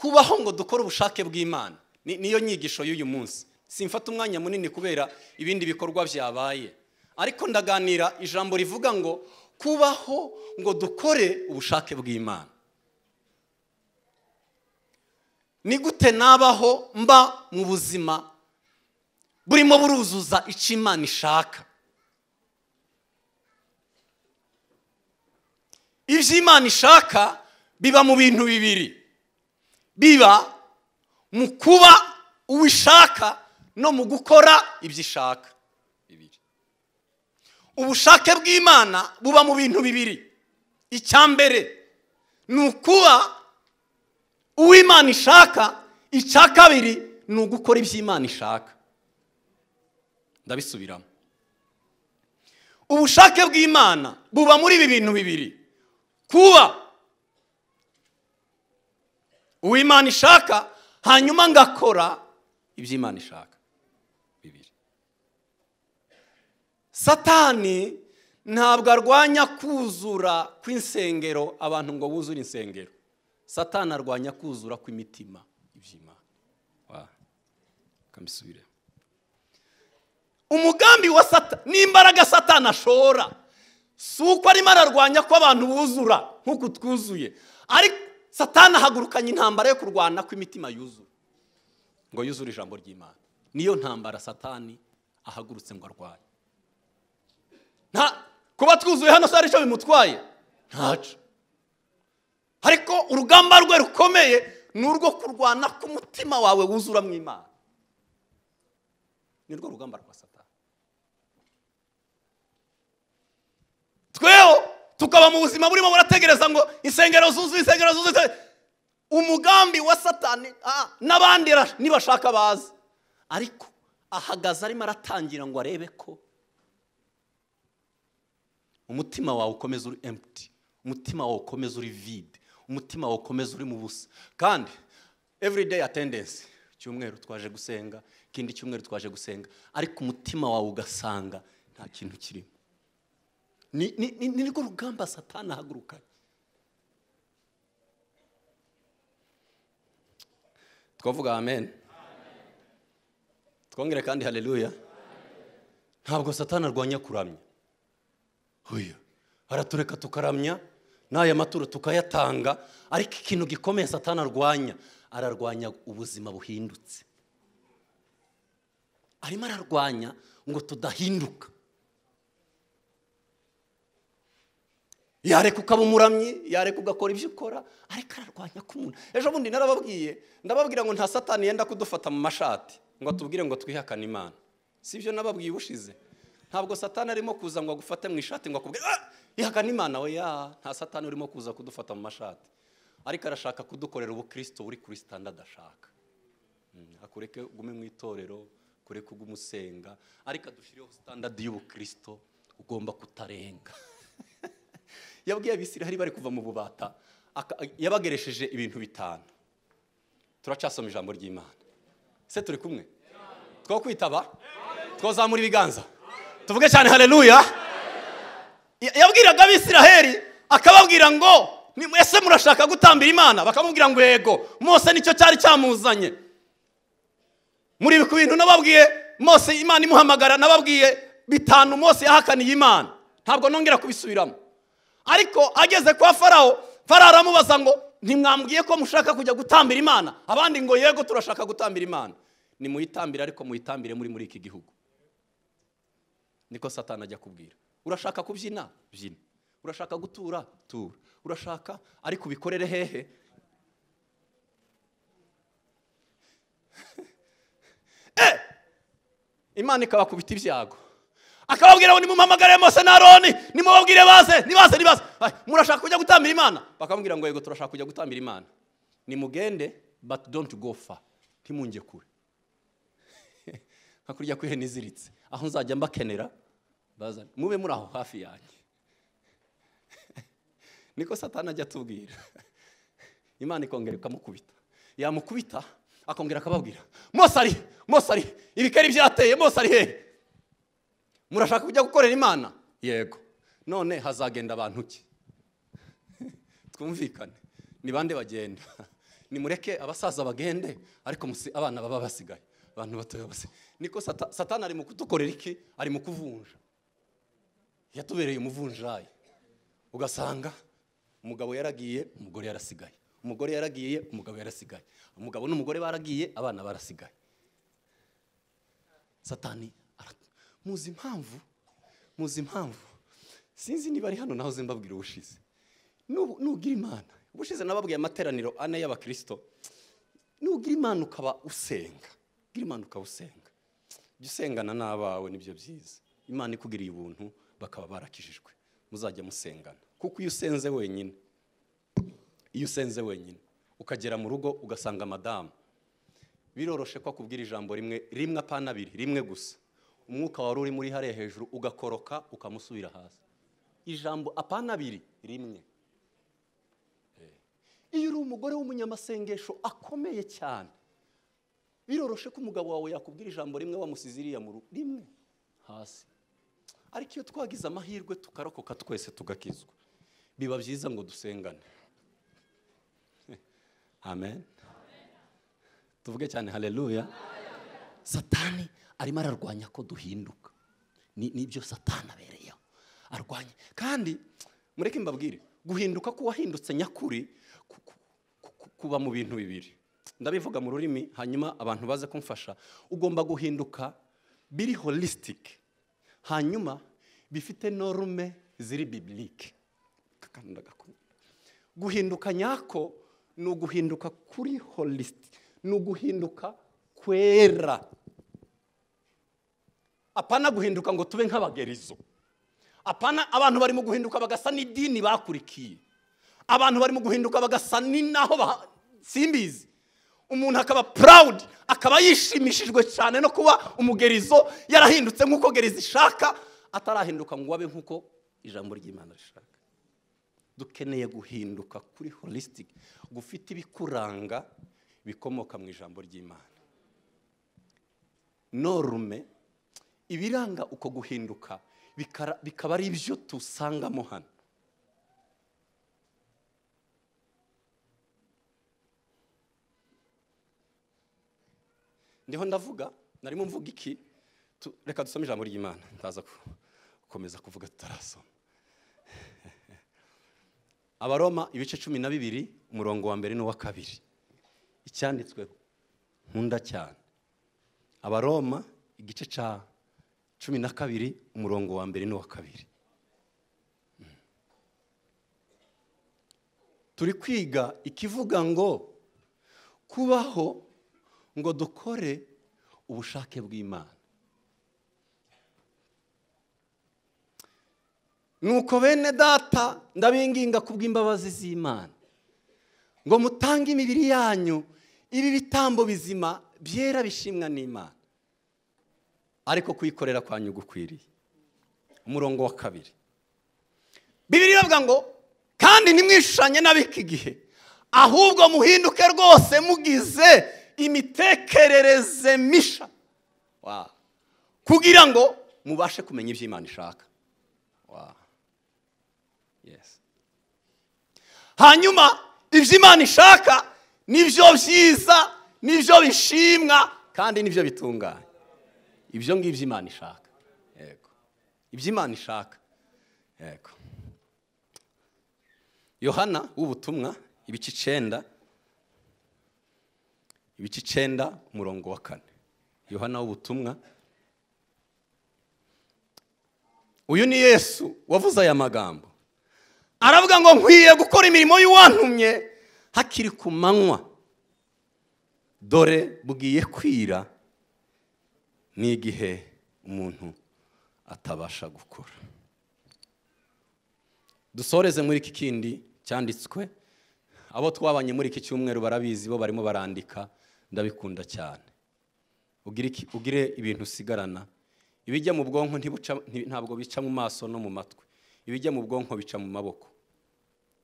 kubaho ngo dukore ubushake bw'Imana niyo nyigisho y'uyu munsi. Simfata umwanya munini kubera ibindi bikorwa byabaye, ariko ndaganira ijambo rivuga ngo kubaho ngo dukore ubushake bw'Imana. Ni gute nabaho mba mu buzima burimo buruzuza icyo Imana ishaka? Ibyo Imana ishaka biba mu bintu bibiri. Biba mu kuba uwishaka no mu gukora ibyo ishaka. Bibiri. Ubushake bw'Imana buba mu bintu bibiri. Icya mbere ni ukuba uw'Imana ishaka, icya kabiri ni ugukora ibyo Imana ishaka. Ndabisubiramo. Ubushake bw'Imana buba muri ibi bintu bibiri. Kuba uw'Imana ishaka hanyuma ngakora ibyo Imana ishaka. Bibiri. Satani ntabwo arwanya kuzura kw'insengero abantu ngo buzure insengero. Satani arwanya kuzura kw'imitima iby'Imana. Kambisubire. Umugambi wa Satani n'imbaraga Satani ashora si uko arimo ararwanya ko abantu buzura nk'uko twuzuye, ariko Satani ahagurukanye intambara yo kurwana kw'imitima yuzura ngo yuzure ijambo ry'Imana. Niyo ntambara Satani ahagurutse ngo arwanye. Kuba twuzuye hano sari cyo bimutwaye ntaco, ariko urugamba rwe rukomeye ni urwo kurwana k'umutima wawe wuzura mu Imana. Ni rwo rugamba rwa Satani. Tweho tukaba mu buzima burimo burategereza ngo insengero zuzuye. Umugambi wa Satani n'abandi nibashaka baza, ariko ahagaze arimo aratangira ngo arebe ko umutima wawe ukomeza uri empty, umutima wawe ukomeza uri vide, umutima wawe ukomeza uri mu busa. Kandi everyday attendance, cyumweru twaje gusenga, kindi cyumweru twaje gusenga, ariko umutima wawe ugasanga nta kintu kirimo. Ni rwo rugamba Satani ahagurukanye. Twavuga amen. Twongere kandi haleluya. Ntabwo Satani arwanya kuramya. Oya, aratureka tukaramya n'aya maturo tukayatanga, ariko ikintu gikomeye Satani ararwanya ubuzima buhindutse. Arimo ararwanya ngo tudahinduka. Yareka ukaba umuramyi, yareka ugakora ibyo ukora, ariko ararwanya ko umuntu. Ejo bundi ndababwira ngo nta Satani yenda kudufata mu mashati ngo atubwire ngo twihakane Imana. Sibyo nababwiye ubushize. Ntabwo Satani arimo kuza ngo agufate mu ishati ngo akubwire ihakane Imana. Oya, nta Satani urimo kuza kudufata mu mashati, ariko arashaka kudukorera ubukristo buri kuri standard ashaka. Akureke gume mu itorero, kureke ugumusenga, ariko adushireho standard y'ubukristo ugomba kutarenga. Yabwiye Abisiraheli bari kuva mu bubata, yabageresheje ibintu 5. Turacasoma ijambo ry'Imana. Se turi kumwe? Two kwitaba? Twozamura ibiganza. Tuvuge cyane haleluya. Yabwiraga Abisiraheli akababwira ngo ese murashaka gutambira Imana? Bakamubwira ngo yego. Mose nicyo cyari cyamuzanye. Muri ibintu nababwiye Mose Imana imuhamagara, nababwiye 5 Mose yahakaniye Imana. Ntabwo nongera kubisubiramo. Ariko ageze kwa Farawo aramubaza ngo ntimwambwiye ko mushaka kujya gutambira Imana? Abandi ngo yego turashaka gutambira Imana. Ni muyitambira, ariko muyitambire muri iki gihugu. Niko Satani ajya kubwira. Urashaka kubyina? Byina. Urashaka gutura? Tura. Urashaka ariko ubikorere hehe? Imana ikabakubita ibyago. Akababwira ngo nimumpamagare Mose na Aroni, nimubabwire baze, nibaze. Murashaka kujya gutambira Imana? Bakamubwira ngo yego turashaka kujya gutambira Imana. Nimugende, but don't go far. Ntimunge kure. Hakurya kwihene iziritse. Aho nzajya mbakenera baza. Mube muri aho hafi yanjye. Niko Satani ajya atubwira. Imana ikongera ikamukubita. Yamukubita akongera akababwira, Mose ari ibikeri byateye, Mose ari hehe? Murashaka kujya gukorera Imana? Yego. None hazagenda abantu ki? Twumvikane. Ni bande bagenda? nimureke abasaza bagende ariko abana baba basigaye, abantu batoya bose. Niko Satani ari mu kudukorera iki? Ari mu kuvunja. Yatubereye umuvunjayi. Ugasanga umugabo yaragiye, umugore yarasigaye. Umugore yaragiye, umugabo yarasigaye. Umugabo n'umugore baragiye, abana barasigaye. Satani muzi impamvu sinzi niba ari hano naho zimbabwira ubushize. Nugira Imana, ubushize nababwiye amateraniro 4 y'abakristo. Nugira Imana ukaba usenga, gira Imana ukaba usenga, usengana n'abawe nibyo byiza. Imana ikugiriye ubuntu bakaba barakijijwe, muzajya musengana. Kuko iyo usenze wenyine ukagera mu rugo ugasanga madamu, biroroshe ko akubwira ijambo rimwe apana 2, rimwe gusa. Umwuka wari uri muri hariya hejuru ugakoroka ukamusubira hasi. Ijambo apana 2, rimwe. Iyo uri umugore w'umunyamasengesho akomeye cyane, biroroshe ko umugabo wawe yakubwira ijambo rimwe wamusiziriya mu rimwe hasi. Ariko iyo twagize amahirwe tukarokoka twese tugakizwa, biba byiza ngo dusengane. Amen. Tuvuge cyane haleluya. Satani arimo ararwanya ko duhinduka. Nibyo Satani abereyeho arwanya. Kandi mureke mbabwire, guhinduka ko wahindutse nyakuri kuba mu bintu bibiri. Ndabivuga mu rurimi hanyuma abantu baze kumfasha. Ugomba guhinduka biri holistic, hanyuma bifite norme ziri biblique. Guhinduka nyako ni uguhinduka kuri holistic, ni uguhinduka kwera. Apana guhinduka ngo tube nk'abagerizo. Apana abantu bari mu guhinduka bagasa n'idini bakurikiye. Abantu bari mu guhinduka bagasa n'inaho simbizi. Umuntu akaba proud, akaba yishimishijwe cyane no kuba umugerizo, yarahindutse nk'uko gerizo ishaka, atarahinduka ngo abe nk'uko ijambo ry'Imana rishaka. Dukeneye guhinduka kuri holistic, gufite ibikuranga bikomoka mu ijambo ry'Imana. Norme ibiranga uko guhinduka bikaba ari byo tusangamo hano. Ndiho ndavuga, narimo mvuga iki? Reka dusome ijambo ry'Imana, ndaza gukomeza kuvuga tutarasoma. Abaroma ibice 12 umurongo wa 1 n'uwa 2. Icyanditswe nkunda cyane. Abaroma igice ca 12 umurongo wa 1 n'uwa 2. Turi kwiga ikivuga ngo kubaho ngo dukore ubushake bw'Imana. Nuko bene data ndabinginga kubw'imbabazi z'Imana ngo mutange imibiri yanyu ibi bitambo bizima byera bishimwa n'Imana, ariko kuyikorera kwanyu gukwiriye. Umurongo wa 2. Bibiliya ivuga ngo kandi nimwishanye n'abiki gihe, ahubwo muhinduke rwose mugize imitekerereze misha. Kugira ngo mubashe kumenya ibyo Imana ishaka. Yes. Hanyuma ibyo Imana ishaka nibyo byiza, nibyo bishimwa kandi nibyo bitunganye. Ibyo ngibyo Imana ishaka. Yego. Ibyo Imana ishaka. Yego. Yohana w'ubutumwa ibice 9 umurongo wa 4. Yohana w'ubutumwa. Uyu ni Yesu wavuze aya magambo. Aravuga ngo nkwiye gukora imirimo y'uwantumye hakiri ku manywa, dore bugiye kwira n'igihe umuntu atabasha gukora. Dusoreze muri iki kindi cyanditswe, abo twabanye muri iki cyumweru barabizi, bo barimo barandika, ndabikunda cyane. Ugire ibintu sigarana. Ibijya mu bwonko ntabwo bica mu maso no mu matwi. Ibijya mu bwonko bica mu maboko.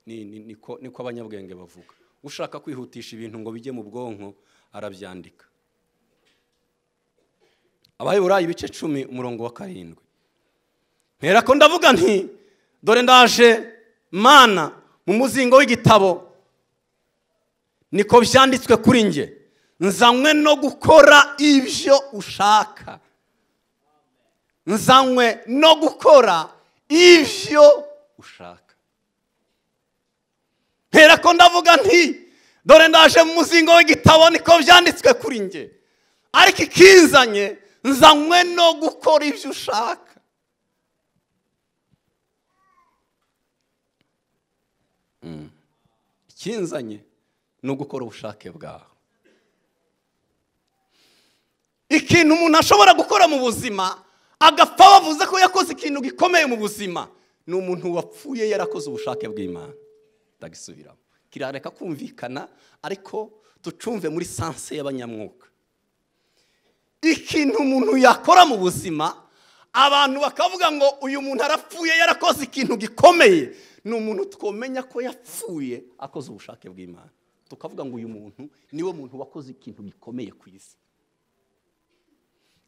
Niko abanyabwenge bavuga. Ushaka kwihutisha ibintu ngo bijye mu bwonko arabyandika. Abaheburayo ibice 10 umurongo wa 7. Mpera ko ndavuga nti dore ndaje Mana mu muzingo w'igitabo niko byanditswe kuri njye, nzanywe no gukora ibyo ushaka. Nzanywe no gukora ibyo ushaka. Mpera ko ndavuga nti dore ndaje mu muzingo w'igitabo, niko byanditswe kuri njye, ariko ikinzanye nzanywe no gukora ibyo ushaka. Ikinzanye no gukora ubushake bwawe. Ikintu umuntu ashobora gukora mu buzima agapfa bavuze ko yakoze ikintu gikomeye mu buzima, ni umuntu wapfuye yarakoze ubushake bw'Imana. Ndagisubiramo, kirareka kumvikana ariko tucumve muri sanse y'abanyamwuka. Ikintu umuntu yakora mu buzima abantu bakavuga ngo uyu muntu arapfuye yarakoze ikintu gikomeye, ni umuntu twomenya ko yapfuye akoze ubushake bw'Imana. Tukavuga ngo uyu muntu niwe muntu wakoze ikintu gikomeye ku isi.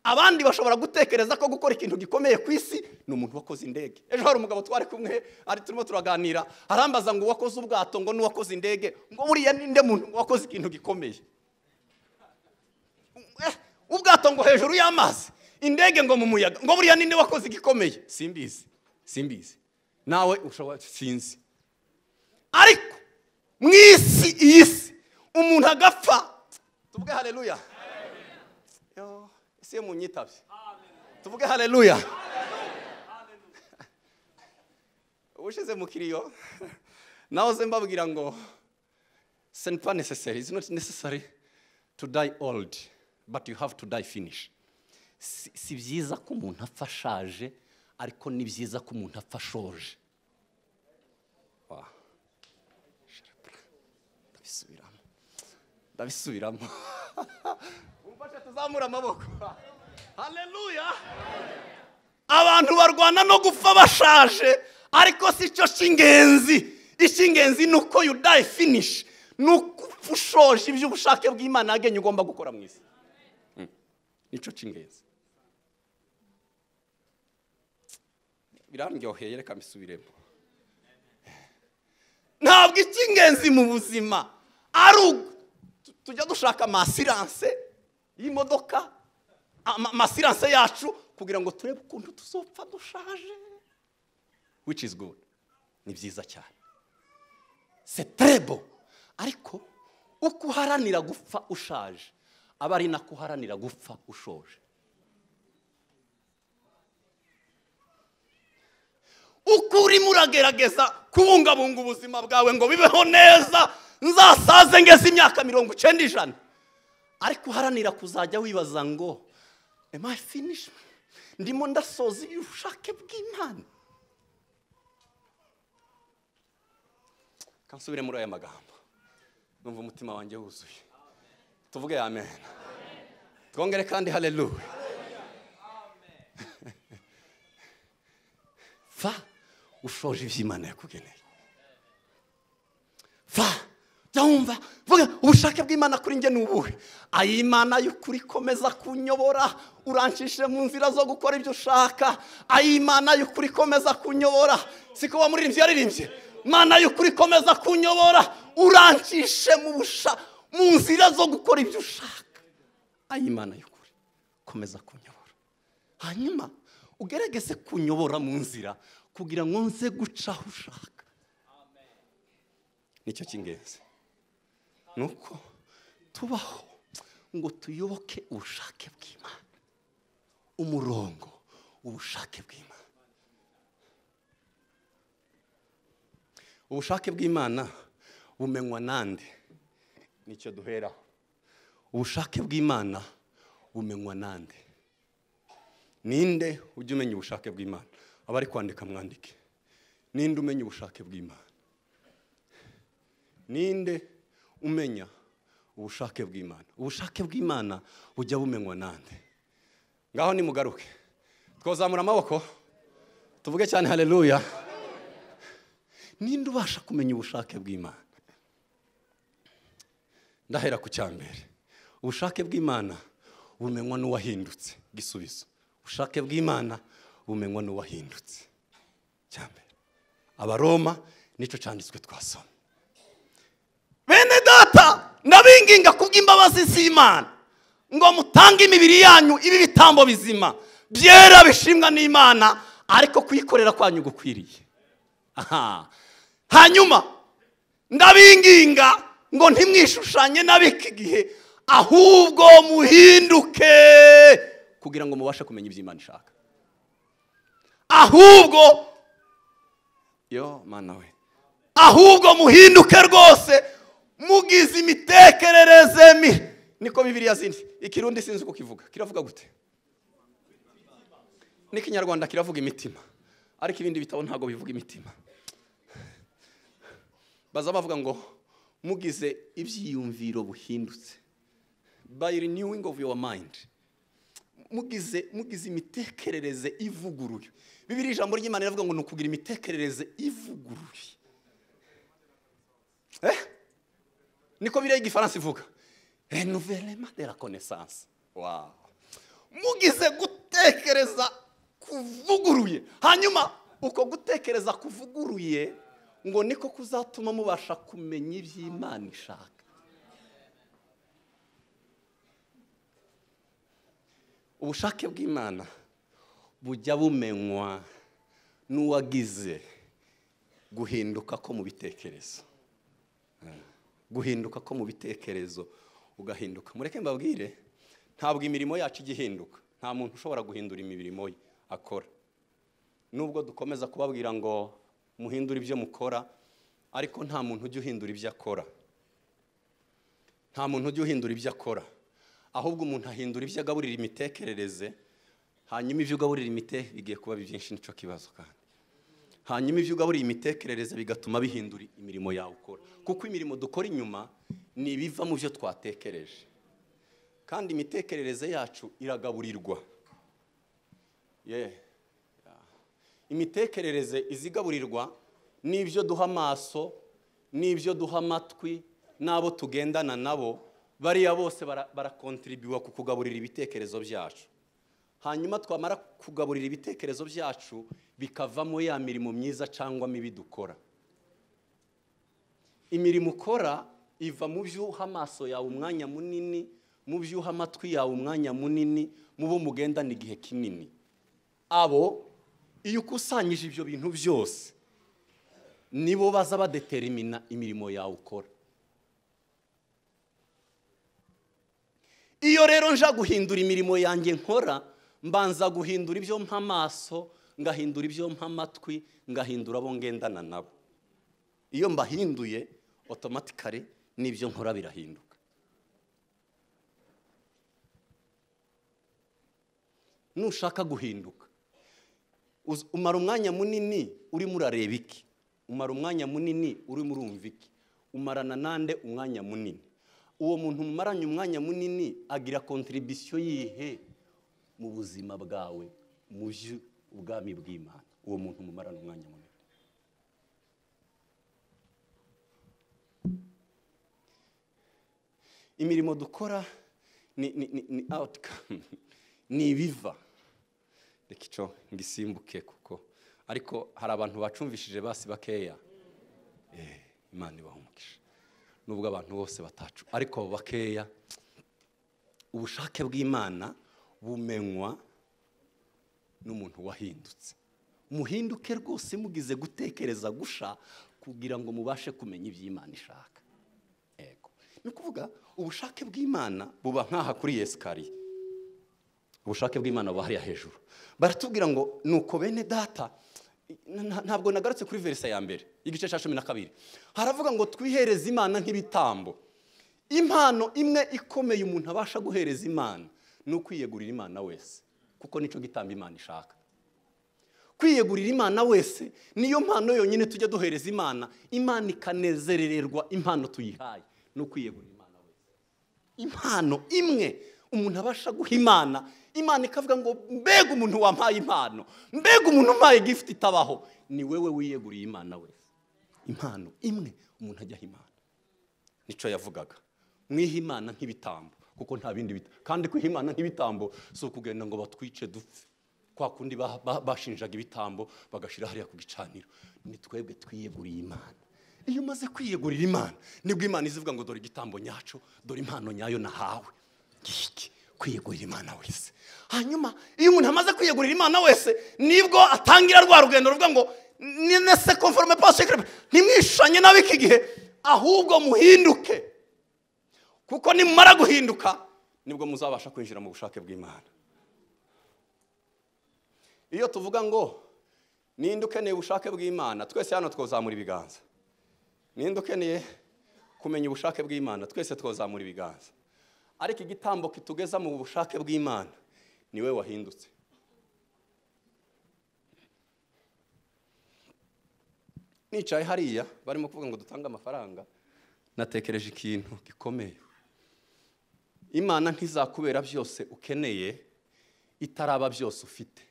Abandi bashobora gutekereza ko gukora ikintu gikomeye ku isi ni umuntu wakoze indege. Ejo hari umugabo twari kumwe ari turimo turaganira, arambaza ngo wakoze ubwato ngo n'uwakoze indege, ngo buriya ninde muntu wakoze ikintu gikomeye? Ubwato ngo hejuru y'amazi, indege ngo mu muyaga, ngo buriya ninde wakoze igikomeye? Simbizi. Nawe ushobora sinzi. Ariko mu isi, iyi si umuntu agapfa, tuvuge haleluya. Yo ese munyitabye, tuvuge haleluya. Ushize mu kiriyo nahoze mbabwira ngo ce n'est pas nécessaire, it's not necessary to die old, but you have to die finish. Si byiza ko umuntu apfa ashaje, ariko ni byiza ko umuntu apfa ashoje. Ndabisubiramo. Umfashe tuzamura amaboko. Haleluya. Abantu barwana no gupfa bashaje, ariko si cyo cy'ingenzi. Icy'ingenzi ni uko you die finish, nuko ushoje ibyo ubushake bw'Imana yagenye ugomba gukora mu isi. Nico cy'ingenzi. Birandyoheye, reka mbisubiremo. Ntabwo icy'ingenzi mu buzima ari tujya dushaka amasiranse y'imodoka, amasiranse yacu kugira ngo turebe ukuntu tuzopfa dushaje, which is good, ni byiza cyane, c'est très beau. Ariko uko uharanira gupfa ushaje aba ari nako uharanira gupfa ushoje. Uko urimo uragerageza kubungabunga ubuzima bwawe ngo bibeho neza, nzasaze ngeze imyaka 90, ariko uharanira kuzajya wibaza ngo am I finished? Ndimo ndasoza ubushake bw'Imana. Kansubire muri aya magambo, numva umutima wanjye wuzuye. Tuvuge amen. Twongere kandi haleluya. Fa ushoje iby'Imana yakugeneye. Fa Yumva vuga ubushake bw'Imana kuri nge nubuhe. Ayimana y'ukuri komeza kunyobora, urancishe mu nzira zo gukora ibyo ushaka. Ayimana y'ukuri komeza kunyobora, siko wa muririmbyi yaririmbye. Mana y'ukuri komeza kunyobora, urancishe mu nzira zo gukora ibyo ushaka. Ayimana y'ukuri komeza kunyobora, hanyuma ugerageze kunyobora mu nzira kugira ngo nze guca aho ushaka. Nicyo cy'ingenzi, nuko tubaho ngo tuyoboke ubushake bw'Imana, umurongo ubushake bw'Imana. Ubushake bw'Imana bumenywa nande? Nicyo duheraho. Ubushake bw'Imana bumenywa nande? Ninde ujya umenya ubushake bw'Imana? Abari kwandika mwandike. Ninde umenya ubushake bw'Imana? Ninde umenya ubushake bw'Imana? Ubushake bw'Imana bujya bumenywa nande? Ngaho ni mugaruke, twozamura amaboko tuvuge cyane haleluya. Ninde ubasha kumenya ubushake bw'Imana? Ndahera ku cyambere. Ubushake bw'Imana bumenywa n'uwahindutse. Gisubizo, ubushake bw'Imana bumenywa n'uwahindutse. Cyambere Abaroma nico cyanditswe twasoma. Bene data, ndabinginga kubw'imbabazi z'Imana ngo mutange imibiri yanyu ibi bitambo bizima byera bishimwa n'Imana, ariko kuyikorera kwanyu gukwiriye. Hanyuma ndabinginga ngo ntimwishushanye n'ab'iki gihe, ahubwo muhinduke kugira ngo mubashe kumenya ibyo Imana ishaka. Ahubwo muhinduke rwose mugize imitekerereze niko Bibiliya zindi. Ikirundi sinzi uko kivuga, kiravuga gute? N'ikinyarwanda kiravuga imitima, ariko ibindi bitabo ntago bivuga imitima. Baza bavuga ngo mugize ibyiyumviro buhindutse, by renewing of your mind. Mugize imitekerereze ivuguruye. Bibiliya ijambo ry'Imana riravuga ngo nukugira imitekerereze ivuguruye. Niko Bibiliya y'Igifaransa ivuga, renouvellement de la connaissance. Wow. Mugize gutekereza kuvuguruye. Hanyuma uko gutekereza kuvuguruye ngo niko kuzatuma mubasha kumenya iby'Imana ishaka. Ubushake bw'Imana bujya bumenywa n'uwagize guhinduka ko mu bitekerezo. Guhinduka ko mu bitekerezo ugahinduka. Mureke mbabwire, ntabwo imirimo yacu igihinduka. Nta muntu ushobora guhindura imirimo ye akora. Nubwo dukomeza kubabwira ngo muhindura ibyo mukora, ariko nta muntu ujya uhindura ibyo akora. Nta muntu ujya uhindura ibyo akora. Ahubwo umuntu ahindura ibyo agaburira imitekerereze, hanyuma ibyo ugaburira bigiye kuba byinshi, nico kibazo kandi. Hanyuma ibyo ugaburira imitekerereze bigatuma bihindura imirimo yawe ukora. Kuko imirimo dukora inyuma ni ibiva mu byo twatekereje. Kandi imitekerereze yacu iragaburirwa. Imitekerereze izigaburirwa n'ibyo duha amaso, n'ibyo duha amatwi, n'abo tugendana nabo, bariya bose barakontribuwa ku kugaburira ibitekerezo byacu. Hanyuma twamara kugaburira ibitekerezo byacu bikavamo ya mirimo myiza cyangwa mibi dukora. Imirimo ukora iva mu byo uha amaso yawe umwanya munini, mu byo uha amatwi yawe umwanya munini, mu bo mugendana igihe kinini. Abo iyo ukusanyije ibyo bintu byose nibo baza badetermina imirimo yawe ukora. Iyo rero nja guhindura imirimo yanjye nkora, mbanza guhindura ibyo mpa amaso, ngahindura ibyo mpa amatwi, ngahindura abo ngendana nabo. Iyo mbahinduye automatically n'ibyo nkora birahinduka. Nushaka guhinduka, umara umwanya munini uri murareba iki? Umara umwanya munini uri murumva iki? Umarana nande umwanya munini? Uwo muntu mumaranye umwanya munini agira contribution yihe mu buzima bwawe, mu ubwami bw'Imana? Uwo muntu mumarana umwanya munini. Imirimo dukora ni outcome, ni ibiva. Reka icyo ngisimbuke kuko ariko hari abantu bacumvishije basi bakeya. Imana ibahumugisha. Nubwo abantu bose batacu, ariko bakeya. Ubushake bw'Imana bumenywa n'umuntu wahindutse. Muhinduke rwose mugize gutekereza gusha kugira ngo mubashe kumenya iby'Imana ishaka. Yego. Ni kuvuga ubushake bw'Imana buba nkaha kuri esikariye. Ubushake bw'Imana buba hariya hejuru. Baratubwira ngo nuko bene data, ntabwo nagarutse kuri verse ya mbere igice cya 12. Haravuga ngo twihereze Imana nk'ibitambo. Impano imwe ikomeye umuntu abasha guhereza Imana ni ukwiyegurira Imana wese, kuko nico gitamba Imana ishaka. Kwiyegurira Imana wese niyo mpano yonyine tujya duhereza Imana, Imana ikanezerererwa impano tuyihaye. No kwiyegurira Imana wese. Impano imwe umuntu abasha guha Imana, Imana ikavuga ngo mbega umuntu wampaye impano, mbega umuntu umpaye gift itabaho, ni wewe wiyeguriye Imana wese. Impano imwe umuntu ajya Imana. Nico yavugaga. Mwiha Imana nk'ibitambo, kuko nta bindi kandi kwiha Imana nk'ibitambo so kugenda ngo batwice dupfe. Kwa kundi bashinjaga ibitambo bagashira hariya ku gicaniro. Ni twebwe twiyeguriye Imana. iyo umaze kwiyegurira Imana nibwo Imana izivuga ngo dore igitambo nyacu, dore impano nyayo nahawe. Giki kwiyegurira Imana wese. Hanyuma iyo umuntu amaze kwiyegurira Imana wese nibwo atangira rwa rugendo ruvuga ngo ne se conforme pas secret, ntimwishanye n'abiki gihe, ahubwo muhinduke. Kuko nimara guhinduka nibwo muzabasha kwinjira mu bushake bw'Imana. Iyo tuvuga ngo ninde ukeneye ubushake bw'Imana, twese hano twozamura ibiganza. Ninde ukeneye kumenya ubushake bw'Imana, twese twozamura ibiganza. Ariko igitambo kitugeza mu bushake bw'Imana niwe wahindutse. Nicaye hariya barimo kuvuga ngo dutanga amafaranga, natekereje ikintu gikomeye. Imana ntizakubera byose ukeneye itaraba byose ufite.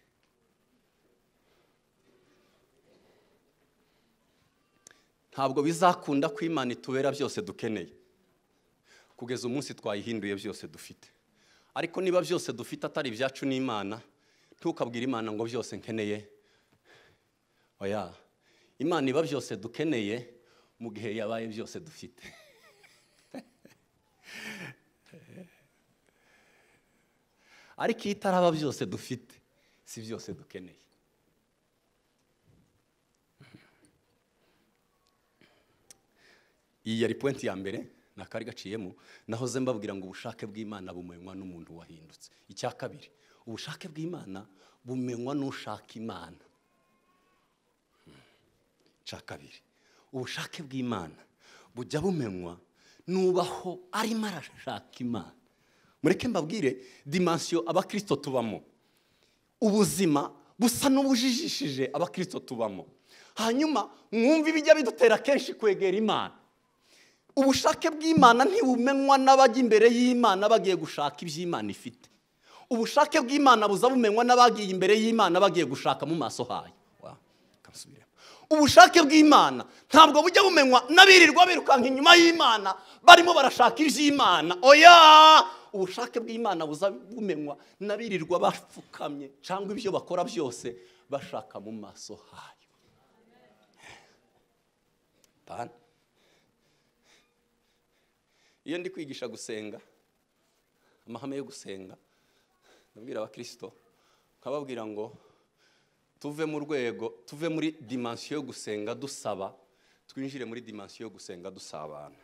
Ntabwo bizakunda ko Imana itubera byose dukeneye kugeza umunsi twayihinduye byose dufite. Ariko niba byose dufite atari ibyacu n'Imana, ntukabwire Imana ngo byose nkeneye. Oya, Imana iba byose dukeneye mu gihe yabaye byose dufite. Ariko iyo itaraba byose dufite, si byose dukeneye. Iyi yari point ya mbere nakari gaciyemo, nahoze mbabwira ngo ubushake bw'Imana bumenywa n'umuntu wahindutse. Icya kabiri, ubushake bw'Imana bumenywa n'ushaka Imana. Icya kabiri, ubushake bw'Imana bujya bumenywa nubaho arimo arashaka Imana. Mureke mbabwire dimension abakristo tubamo. Ubuzima busa n'ubujijishije abakristo tubamo. Hanyuma mwumva ibijya bidutera kenshi kwegera Imana. Ubushake bw'Imana ntibumenywa n'abajya imbere y'Imana bagiye gushaka iby'Imana ifite. Ubushake bw'Imana buza bumenywa n'abagiye imbere y'Imana bagiye gushaka mu maso hayo. Ubushake bw'Imana ntabwo bujya bumenywa n'abirirwa birukanka inyuma y'Imana barimo barashaka iby'Imana. Oya, ubushake bw'Imana buza bumenywa n'abirirwa bapfukamye cyangwa ibyo bakora byose bashaka mu maso hayo. Pana iyo ndi kwigisha gusenga, amahame yo gusenga, ndabwira abakristo nkababwira ngo tuve mu rwego, tuve muri dimension yo gusenga dusaba, twinjire muri dimension yo gusenga dusabana.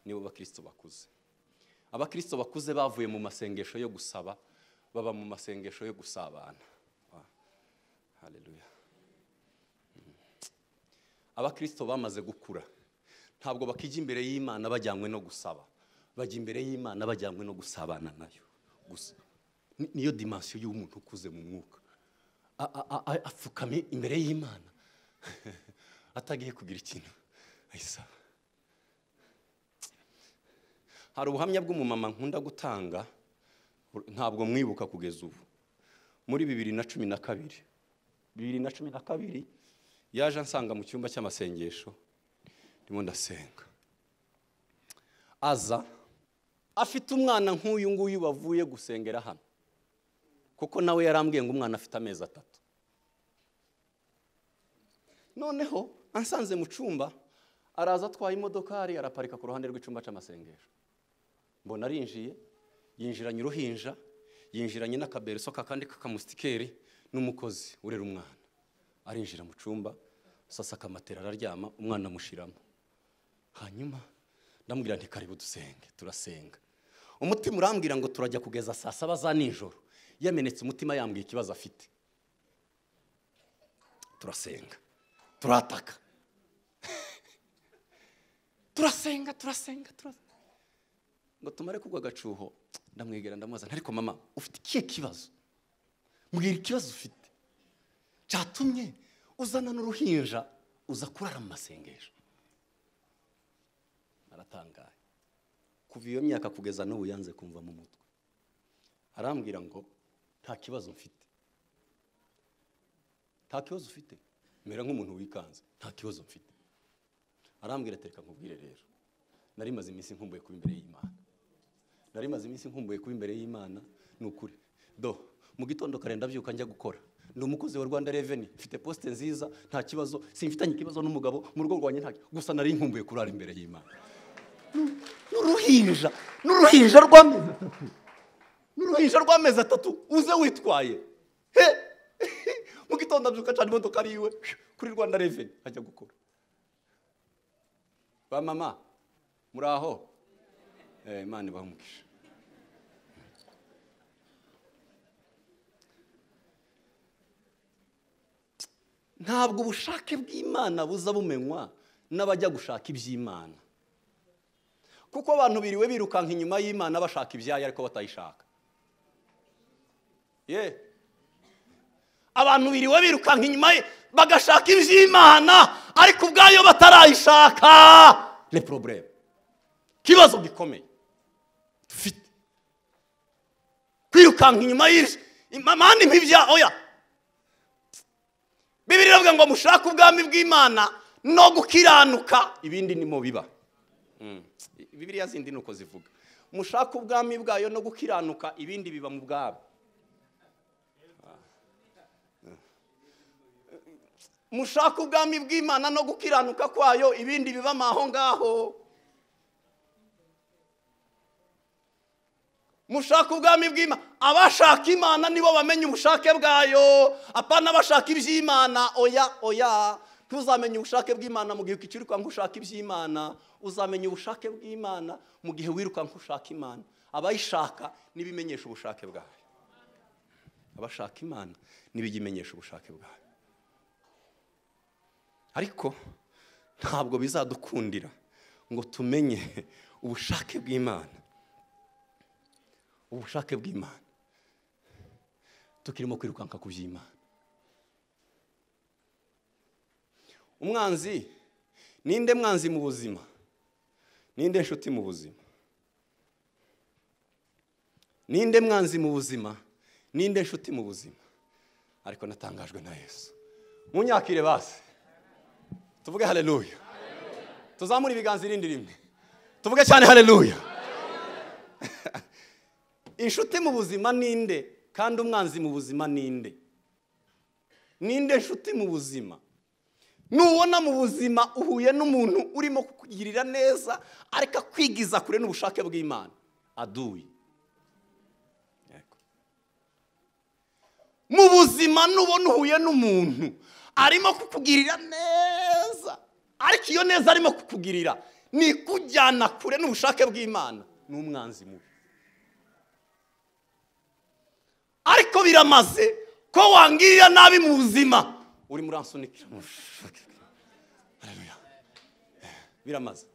Nibo bakristo bakuze. Abakristo bakuze bavuye mu masengesho yo gusaba, baba mu masengesho yo gusabana. Haleluya. Abakristo bamaze gukura ntabwo bakijya imbere y'Imana bajyanywe no gusaba, bajya imbere y'Imana bajyanywe no gusabana nayo gusa. Niyo dimension y'umuntu ukuze mu mwuka, apfukame imbere y'Imana atagiye kugira ikintu ayisaba. Hari ubuhamya bw'umumama nkunda gutanga, ntabwo mwibuka kugeza ubu. Muri 2012 yaje ansanga mu cyumba cy'amasengesho ndimo ndasenga. Aza afite umwana nk'uyu nguyu bavuye gusengera hano, kuko nawe yarambwiye ngo umwana afite amezi 3. Noneho ansanze mu cyumba, araza atwaye imodoka hari araparika ku ruhande rw'icyumba cy'amasengesho. Mbona arinjiye, yinjiranye uruhinja, yinjiranye n'akabereso kakandi kakamustikeri n'umukozi urera umwana. Arinjira mu cyumba, sasa kamatera araryama, umwana amushiramo. Hanyuma ndamubwira nti karibu dusenge. Turasenga. Umutima urambwira ngo turajya kugeza saa 7 za nijoro. Yamenetse umutima yambwiye ikibazo afite. Turasenga. Turataka. Turasenga. Ngo tumare kugwa gacuho, ndamwegera ndamubaza, ariko mama ufite ikihe kibazo? Mbwira ikibazo ufite cyatumye uzana n'uruhinja uza kurara mu masengesho. Aratangaye. Kuva iyo myaka kugeza n'ubu yanze kumva mu mutwe. Arambwira ngo nta kibazo mfite. Nta kibazo ufite? Mera nk'umuntu wikanze. Nta kibazo mfite. Arambwira tereka nkubwire rero. Nari maze iminsi nkumbuye kuba imbere y'Imana. Nari maze iminsi nkumbuye kuba imbere y'Imana, nukuri. Do mu gitondo kare ndabyuka njya gukora. ndi umukozi wa Rwanda Revenue, mfite poste nziza, nta kibazo, simfitanye ikibazo n'umugabo, mu rugo rwanye nta, gusa nari nkumbuye kurara imbere y'Imana. N'uruhinja rw'amezi atatu uze witwaye. Mu gitondo abyuka cyane imodoka ari iwe kuri Rwanda Revenue ajya gukora. Ba mama muraho, Imana ibamugisha. Ntabwo ubushake bw'Imana buza bumenywa n'abajya gushaka iby'Imana, kuko abantu biriwe birukanka inyuma y'Imana bashaka ibyayo ariko batayishaka. Abantu biriwe birukanka inyuma bagashaka iby'Imana ariko ubwayo batarayishaka. Le problème, kibazo gikomeye dufite, kwirukanka inyuma y'Imana mpibya oya. Bibiliya iravuga ngo mushake ubwami bw'Imana no gukiranuka, ibindi nimo biba. Bibiliya zindi nuko zivuga, mushake ubwami bwayo no gukiranuka, ibindi biba mu bwabo. Mushake ubwami bw'Imana no gukiranuka kwayo, ibindi biba maho ngaho. Mushake ubwami bw'Imana, abashaka Imana nibo bamenye ubushake bwayo, apana bashaka iby'Imana. Oya, ntuzamenye ubushake bw'Imana mu gihe ukirukanka ushaka iby'Imana, uzamenye ubushake bw'Imana mu gihe wirukanka ushaka Imana. Abayishaka nibimenyesha ubushake bwayo, abashaka Imana nibigimenyesha ubushake bwayo. Ariko ntabwo bizadukundira ngo tumenye ubushake bw'Imana, ubushake bw'Imana tukirimo kwirukanka ku by'Imana. Umwanzi ninde? Mwanzi mu buzima ninde? Nshuti mu buzima ninde? Mwanzi mu buzima ninde? Nshuti mu buzima. Ariko natangajwe na Yesu. Munyakire base, tuvuge haleluya. Tuzamura ibiganza irindi rimwe tuvuge cyane haleluya. Inshuti mu buzima ninde? Kandi umwanzi mu buzima ninde? Ninde nshuti mu buzima? Nubona mu buzima uhuye n'umuntu urimo kukugirira neza ariko kwigiza kure n'ubushake bw'Imana, aduyi. Mu buzima nubona uhuye n'umuntu arimo kukugirira neza ariko iyo neza arimo kukugirira ni kujyana kure n'ubushake bw'Imana, n'umwanzi mubi. Ariko biramaze ko wangirira nabi mu buzima, uri muransunikira. Haleluya. Biramaze.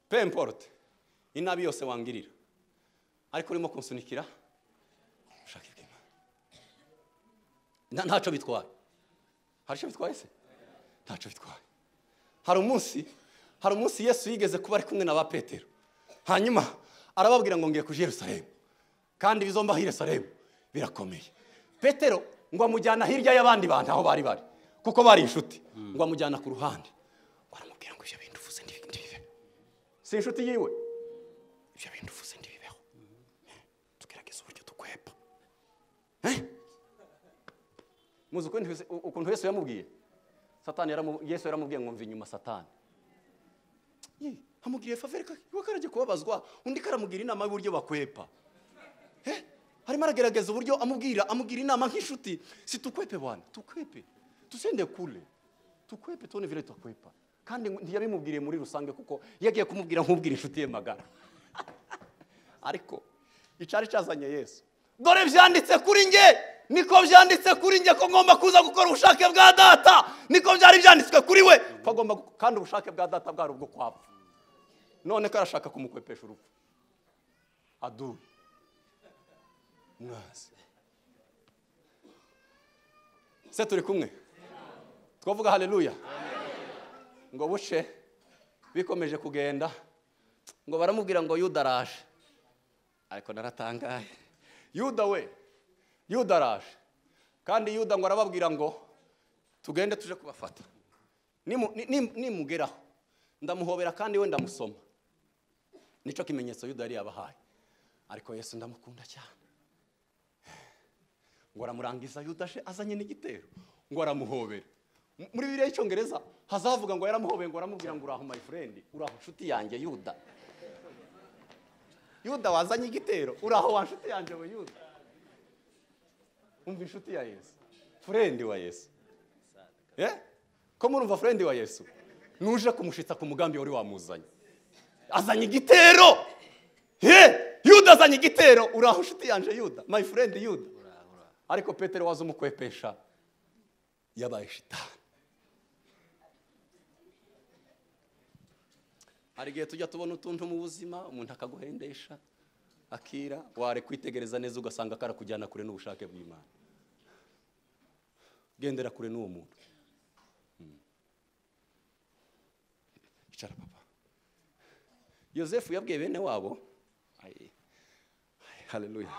Peu importe inabi yose wangirira, ariko urimo kunsunikira ushaka bw'Imana, ntacyo bitwaye. Hari icyo bitwaye se? Ntacyo bitwaye. Hari umunsi Yesu yigeze kuba ari kumwe na ba Petero, hanyuma arababwira ngo ngiye ku Yerusalemu, kandi bizomba Yerusalemu birakomeye. Petero ngo amujyana hirya y'abandi bantu aho bari kuko bari inshuti, ngo amujyana ku ruhande, ngo aramubwira ngo ibyo bintu uvuze ndibibe. Si inshuti yiwe? Ibyo bintu uvuze ndibibeho, tugerageza uburyo tukwepa. Muzi ukuntu Yesu yamubwiye? Yesu yaramubwiye ngo mva inyuma Satani. Amubwiye favere wakaraje kubabazwa, undi karamugira inama y'uburyo bakwepa. Harimo aragerageza uburyo amugira inama nk'inshuti. Si tukwepe bwana, tukwepe tusende kule, tukwepe tone vile tukwepa. Kandi ntiyabimubwiriye muri rusange kuko yagiye kumubwira nk'ubwira inshuti ye magara. Ariko icari cyazanye Yesu, dore byanditse kuri nge, niko byanditse kuri nge ko ngomba kuza gukora ubushake bwa Data, niko byari byanditswe kuri we ko agomba, kandi ubushake bwa Data bwari ubwo kwapfa. None ko arashaka kumukwepesha urupfu. Adu mwazi se turi kumwe, twavuga haleluya. Ngo buce bikomeje kugenda, ngo baramubwira ngo Yuda araje. Ariko naratangaye, Yuda araje, kandi Yuda ngo arababwira ngo tugende tuje kubafata. Nimugeraho ndamuhobera kandi we ndamusoma. Nico kimenyetso Yuda yari yabahaye. Ariko Yesu ndamukunda cyane. ngo aramurangiza Yuda azanye n'igitero ngo aramuhobera. Muri Bibiliya y'Icyongereza hazavuga ngo yaramuhobeye ngo aramubwira ngo uraho my friend, uraho nshuti yanjye Yuda. Yuda wazanye igitero, uraho wa nshuti yanjye we Yuda. Umva inshuti ya Yesu, friend wa Yesu. Ko murumva friend wa Yesu nuje kumushitsa ku mugambi wari wamuzanye. Azanye igitero. Yuda azanye igitero, uraho nshuti yanjye Yuda, my friend Yuda. Ariko Petero waza umukwepesha yabaye shitani. Hari igihe tujya tubona utuntu mu buzima umuntu akaguhendesha akira, ware kwitegereza neza ugasanga karakujyana kure n'ubushake bw'Imana. Gendera kure n'uwo muntu. Icara papa. Yosefu yabwiye bene wabo, haleluya,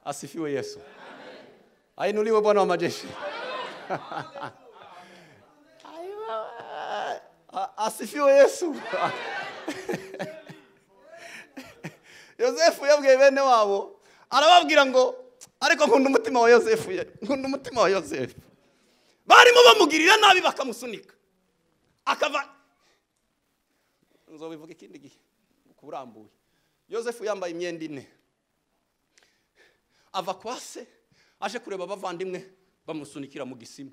asifiwe Yesu, ainuliwe Bwana wa majeshi. Asifiwe Yesu. Yosefu yabwiye bene wabo, arababwira ngo ariko nkunda umutima wa Yosefu, nkunda umutima wa Yosefu. Barimo bamugirira nabi bakamusunika akava. Nzobivuga ikindi gihe kurambuye. Yosefu yambaye imyenda ine, ava kwase aje kureba abavandimwe bamusunikira mu gisima.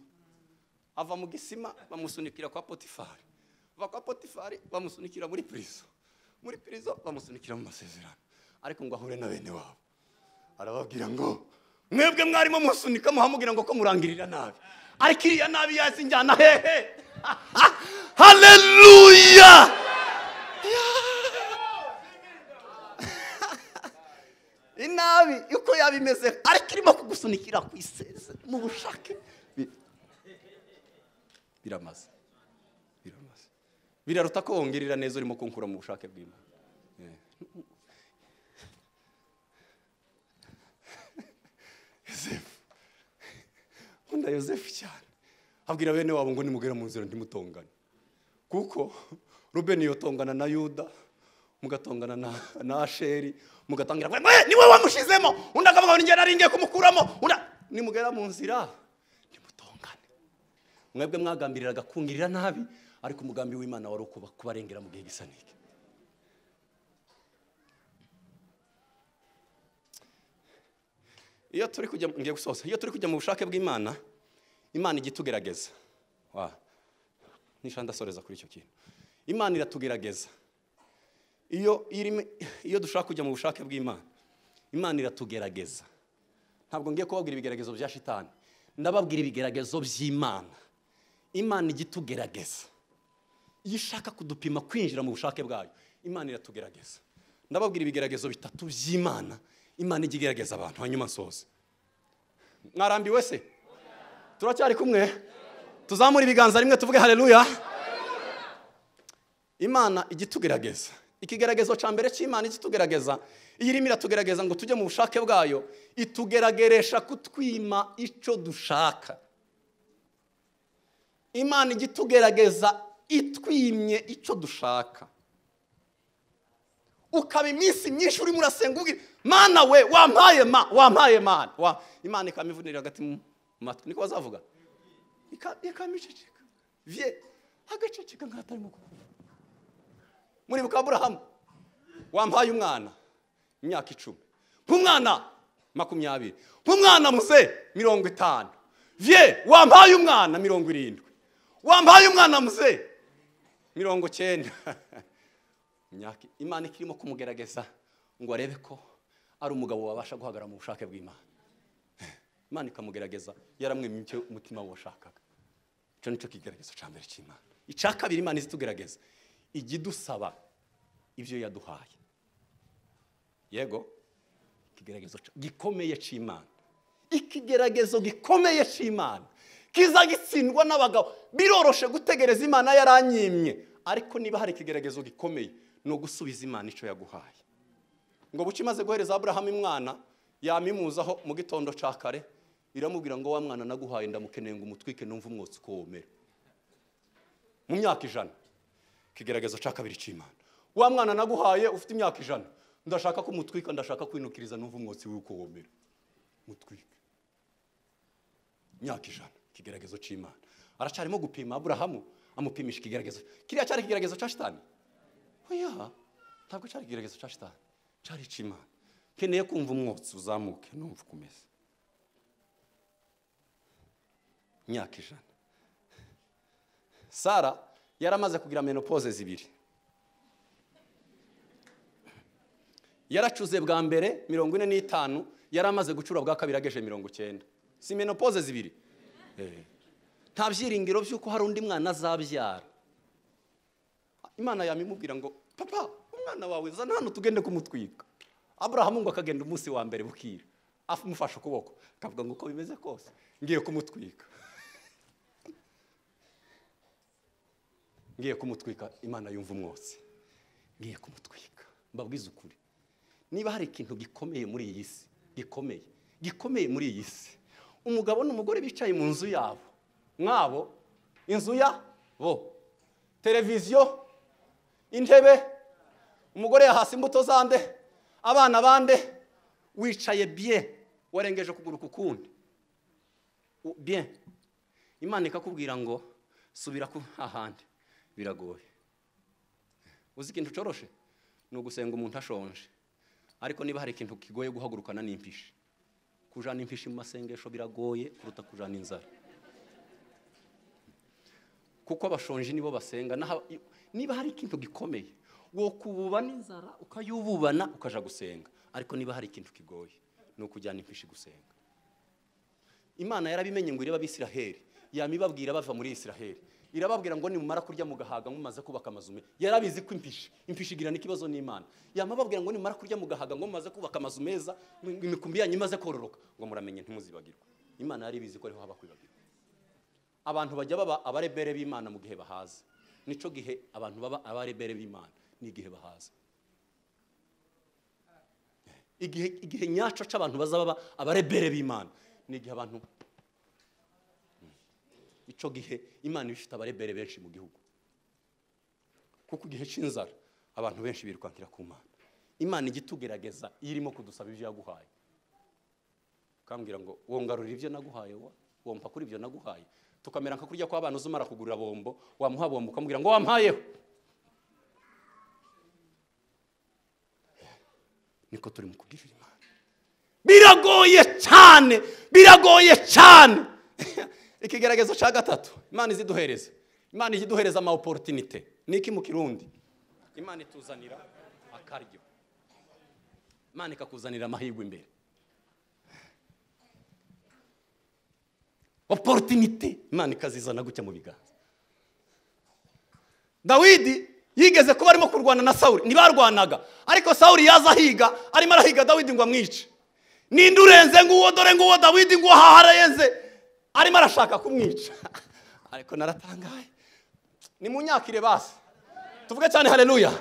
Ava mu gisima bamusunikira kwa Potifari. Va kwa Potifari bamusunikira muri prison. Muri prison bamusunikira mu masezerano. Ariko ngo ahure na bene wabo, arababwira ngo mwebwe mwarimo musunika muhamubwira ngo ko murangirira nabi, ariko iriya nabi yazinjyana hehe. Haleluya. Inabi uko yabimeze ariko irimo kugusunikira ku iseze mu bushake. Biramaze. Biraruta ko wongerera neza urimo kunkura mu bushake bw'Imana. Yosefu, nkunda Yosefu cyane. Abwira bene wabo ngo nimugera mu nzira ndimutongana. Kuko Rubeni yotongana na Yuda, mugatongana na Asheri, mugatangira ngo niwe wamushizemo, undi akavuga ngo njye naringiye kumukuramo. Nimugera mu nzira ndimutongane. Mwebwe mwagambiriraga kungirira nabi, ariko umugambi w'Imana wari kubarengera mu gihe gisa n'iki. Iyo turi kujya ngiye gusoza, iyo turi kujya mu bushake bw'Imana, Imana igitugerageza. Nishanda soreza kuri icyo kintu. Imana iratugerageza. Iyo dushaka kujya mu bushake bw'Imana, Imana iratugerageza. Ntabwo ngiye kubabwira ibigeragezo bya shitani, ndababwira ibigeragezo by'Imana. Imana igitugerageza. Iyo ishaka kudupima kwinjira mu bushake bwayo, Imana iratugerageza. Ndababwira ibigeragezo bitatu by'Imana, Imana igigerageza abantu. Hanyuma nsoze. Mwarambiwe se? Turacyari kumwe? Tuzamura ibiganza rimwe tuvuge haleluya. Imana igitugerageza. Ikigeragezo cya mbere cy'Imana igitugerageza, iyo irimo iratugerageza ngo tujye mu bushake bwayo, itugerageresha kutwima icyo dushaka. Imana igitugerageza itwimye icyo dushaka. Ukaba iminsi myinshi urimo urasenga ubwira Mana we wampaye Mana. Imana ikamivunira hagati mu matwi. Niko bazavuga. Ikamiceceka. Vie agaceceka nkatarimo kuvuga. Muri Aburahamu wampaye umwana imyaka 10. Umwana 20. Umwana muze 50. Vie wampaye umwana 70. Wampaye umwana muze 90. Imana ikirimo kumugerageza ngo arebe ko ari umugabo wabasha guhagarara mu bushake bw'Imana. Imana ikamugerageza yaramwemye icyo umutima washakaga. Icyo nicyo kigeragezo cya mbere cy'Imana. Icya kabiri Imana izitugerageza igidusaba ibyo yaduhaye. Yego, ikigeragezo gikomeye cy'Imana. Ikigeragezo gikomeye cy'Imana kiza gitsindwa n'abagabo. Biroroshe gutegereza Imana yaranyimye, ariko niba hari ikigeragezo gikomeye no gusubiza Imana icyo yaguhaye. Ngo buci maze guhereza Aburahamu umwana, yamimuzaho mu gitondo cya kare, iramubwira ngo wa mwana naguhaye ndamukeneye ngo umutwike numva umwotsi ko womera. Mu myaka 100 kigeragezo cya kabiri cy'Imana. Wa mwana naguhaye ufite imyaka 100, ndashaka ko umutwika, ndashaka kwinukiriza numva umwotsi w'uko womera. Mutwike. imyaka 100 ikigeragezo cy'Imana. Aracarimo gupima Aburahamu, amupimisha ikigeragezo. Kiriya cyari ikigeragezo cya Shitani? Oya, ntabwo cyari ikigeragezo cya Shitani, cyari cy'Imana. Keneye kumva umwotsi uzamuke numva kumeze. Imyaka 100. Sara yaramaze kugira menopause 2. Yaracuze bwa mbere 45, yaramaze gucura bwa kabiri ageje 90. Si menopause 2. Nta byiringiro byuko hari undi mwana azabyara. Imana yamimubwira ngo papa umwana wawe zana hano tugende kumutwika. Aburahamu ngo akagenda umunsi wa mbere bukira, afumufasha ukuboko akavuga ngo uko bimeze kose ngiye kumutwika. Ngiye kumutwika, Imana yumva umwotsi. Ngiye kumutwika. Mbabwiza ukuri, niba hari ikintu gikomeye muri iyi si, gikomeye muri iyi si, umugabo n'umugore bicaye mu nzu yabo, mwabo inzu ya bo, televiziyo, intebe, umugore yahasi imbuto zande, abana bande, wicaye bien, warengeje kuguru kukundi bien, Imana ikakubwira ngo subira ku ahandi, biragoye. Uzi ikintu coroshe ni ugusenga umuntu ashonje, ariko niba hari ikintu kigoye guhagurukana n'impishi, kujana impishi mu masengesho biragoye kuruta kujana inzara, kuko abashonje nibo basenga. Niba hari ikintu gikomeye wo kububana inzara ukayububana ukaja gusenga, ariko niba hari ikintu kigoye no kujana impishi gusenga. Imana yarabimenye ngo ireba Abisiraheli, yamibabwira bava muri Isiraheli, irababwira ngo nimumara kurya mugahaga mumaze kubaka amazu. Yarabizi ko impishi igira n'ikibazo n'Imana. Yamababwira ngo nimumara kurya mugahaga ngo mumaze kubaka amazu meza, imikumbi yanyu imaze kororoka, ngo muramenye ntimuzibagirwa. Imana yaribizi ko ariho haba kwibagirwa. Abantu bajya baba abarebere b'Imana mu gihe bahaza. Nico gihe abantu baba abarebere b'Imana ni gihe bahaza. Igihe nyaco c'abantu bazaba abarebere b'Imana ni gihe abantu, ico gihe Imana ifite abarebere benshi mu gihugu. Kuko igihe c'inzara abantu benshi birukantira ku Mana. Imana igitugerageza irimo kudusaba ivyo yaguhaye. Kambwira ngo wongarurira ivyo naguhaye, wompa kuri ivyo naguhaye. Tukamera nka kurya kwa abantu uzumara kugurira bombo, wamuha bombo ukambwira ngo wampayeho. Niko turi mu kugirira Imana. Biragoye cyane. Ikigeragezo cya gatatu Imana iziduhereza ama opportunity. Niki mu Kirundi? Imana ituzanira akaryo. Imana ikakuzanira amahirwe imbere. Opportunity Imana ikazizana gutya mu biganza. Dawidi yigeze kuba arimo kurwana na Sawuli, ntibarwanaga, ariko Sawuli yaza higa, arimo arahiga Dawidi ngo amwice. Ninde urenze nguwo, dore nguwo Dawidi ngo haharayenze, arimo arashaka kumwica. Ariko naratangaye. Ni munyakire basi. Tuvuge cyane haleluya.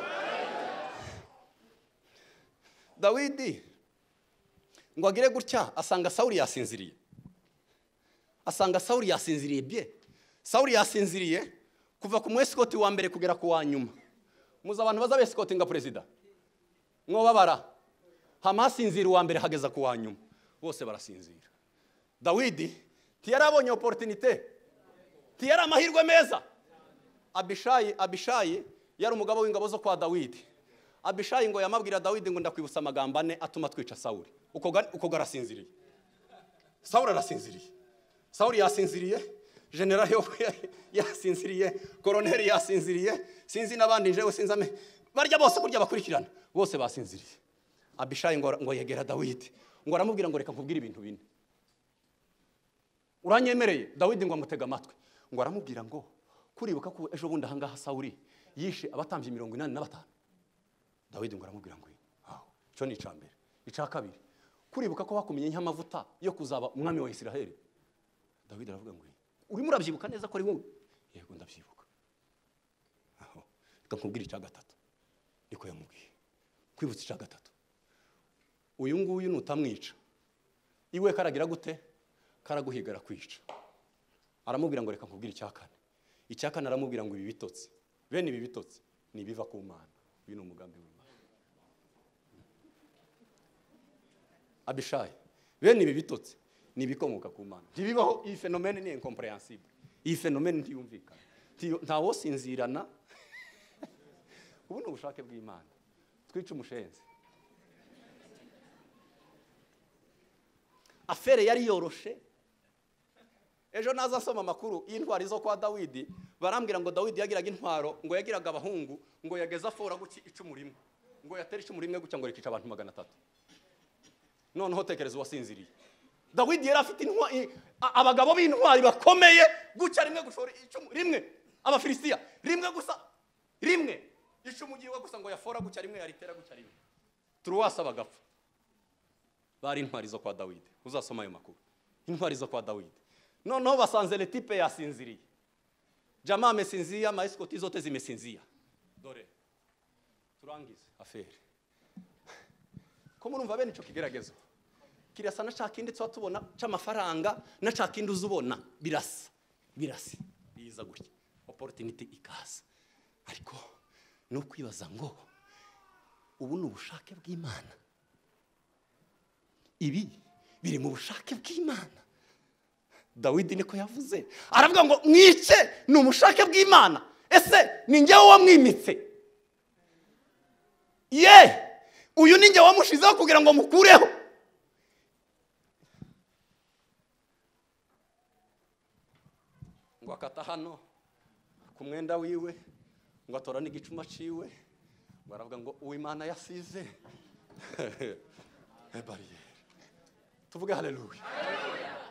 Dawidi ngo agire gutya asanga Sawuli yasinziriye. Bye. Sawuli yasinziriye kuva ku mwescoti wa mbere kugera ku wa nyuma. Muza abantu baza bescotinga president. Mwobabara. Hamasinzira wa mbere hageza ku wa nyuma. Bose barasinzira. Dawidi tiyarabonye opportunity. Tiyara amahirwe meza. Abishayi yari umugabo w'ingabo zo kwa Dawidi. Abishayi ngo yamabwira Dawidi ngo ndakwibutsa amagambo ane atuma twica Sawuli. Uko garasinziriye. Sawuli arasinziriye. Sawuli yasinziriye, general yasinziriye, colonel yasinziriye, sinzi nabandi njewe sinzame. Barya bose kurya bakurikirana, bose basinziriye. Abishayi ngo yegera Dawidi, ngo aramubwira ngo reka nkubwire ibintu bine. Uranyemereye? Dawidi ngo amutega amatwi. Ngo aramubwira ngo kuribuka ko ejo bundi ahangaha Sawuli yishe abatambye 85. Dawidi ngo aramubwira ngo cyo ni icambere. Ica kabiri, kuribuka ko bakumenye nk'amavuta yo kuzaba umwami wa Isiraheli. Dawidi aravuga ngo urimo urabyibuka neza ko ari wowe? Yego ndabyibuka. Reka nkubwire ica gatatu. Niko yamubwiye. Kwibutsa ica gatatu. Uyu nguyu nutamwica, iwe karagira gute? Karaguhigara kwica. Aramubwira ngo reka nkubwire ica kane. Ica kane aramubwira ngo ibi bitotsi. Bene ibi bitotsi ni biva ku Mana. Uyu ni umugambi w'Imana. Abishayi, bene ibi bitotsi ni ibikomoka ku Mana. Ntibibaho, iyi fenomene ni incomprehensible. Iyi fenomene ntiyumvikana. Ntawo sinzirana. Ubu ni ubushake bw'Imana. Twica umushenzi. Afere yari yoroshe. Ejo naza asoma amakuru y'intwari zo kwa Dawidi, barambwira ngo Dawidi yagiraga intwaro, ngo yagiraga abahungu, ngo yageza afora guki icumu rimwe, ngo yatera icumu rimwe gucya ngo rikica abantu 300. Noneho tekereza wasinziriye. Dawidi yari afite abagabo b'intwari bakomeye gucya rimwe gushora icumu rimwe, Abafilistiya rimwe gusa, rimwe icumu giwe gusa ngo yafora gucya rimwe, yaritera gucya rimwe, turuwasa bagapfa. Bari intwari zo kwa Dawidi. Uzasoma ayo makuru, intwari zo kwa Dawidi. Noneho basanze le type yasinziriye. Jamaa amesinzia, maeskoti zote zimesinzia. Dore turangize afere. Ko murumva bene ico kigeragezo kirasa na cakindi twa tubona c'amafaranga na cakindi uzubona birasa biza gutya, opportunity ikaza. Ariko no kwibaza ngo ubu ni ubushake bw'Imana, ibi biri mu bushake bw'Imana. Dawidi niko yavuze, aravuga ngo mwice ni umushake bw'Imana. Ese ni njyewe wamwimitse? Uyu ni njyewe wamushizeho kugira ngo mukureho. Ngo akata hano ku mwenda wiwe, ngo atora n'igicuma ciwe, ngo aravuga ngo uw'Imana yasize bariyeri. Tuvuge haleluya.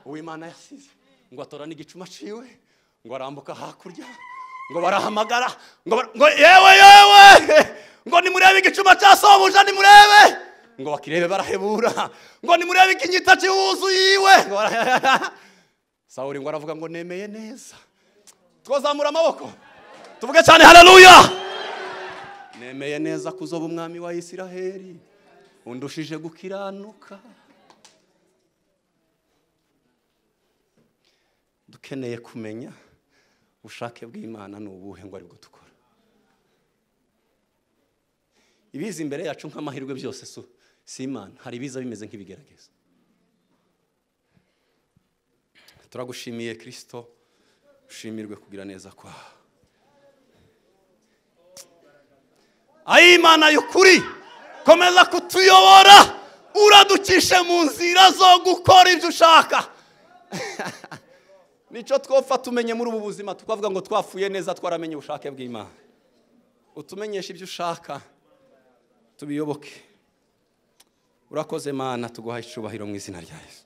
Uw'Imana yasize, ngo atora n'igicuma ciwe, ngo arambuka hakurya, ngo barahamagara, ngo yewe ngo nimurebe igicuma cya sobuja, nimurebe, ngo bakirebe barahebura, ngo nimurebe ikinyita cyuzuyiwe. Sawuli ngo aravuga ngo nemeye neza. Twazamura amaboko tuvuge cyane haleluya. Nemeye neza kuzoba umwami wa Isiraheli, undushije gukiranuka. Dukeneye kumenya ubushake bw'Imana n'ubuhe ngo ari bwo dukora. Ibiza imbere yacu nk'amahirwe byose si Imana, hari ibiza bimeze nk'ibigeragezo. Turagushimiye Kristo, ushimirwe kugira neza kwawe. Ayi Imana y'ukuri, komeza kutuyobora, uraducishe mu nzira zo gukora ibyo ushaka. Nico twopfa tumenye muri ubu buzima, tukavuga ngo twafuye neza, twaramenye ubushake bw'Imana. Utumenyesha ibyo ushaka, tubiyoboke. Urakoze Mana, tuguha icubahiro mu izina rya Yesu.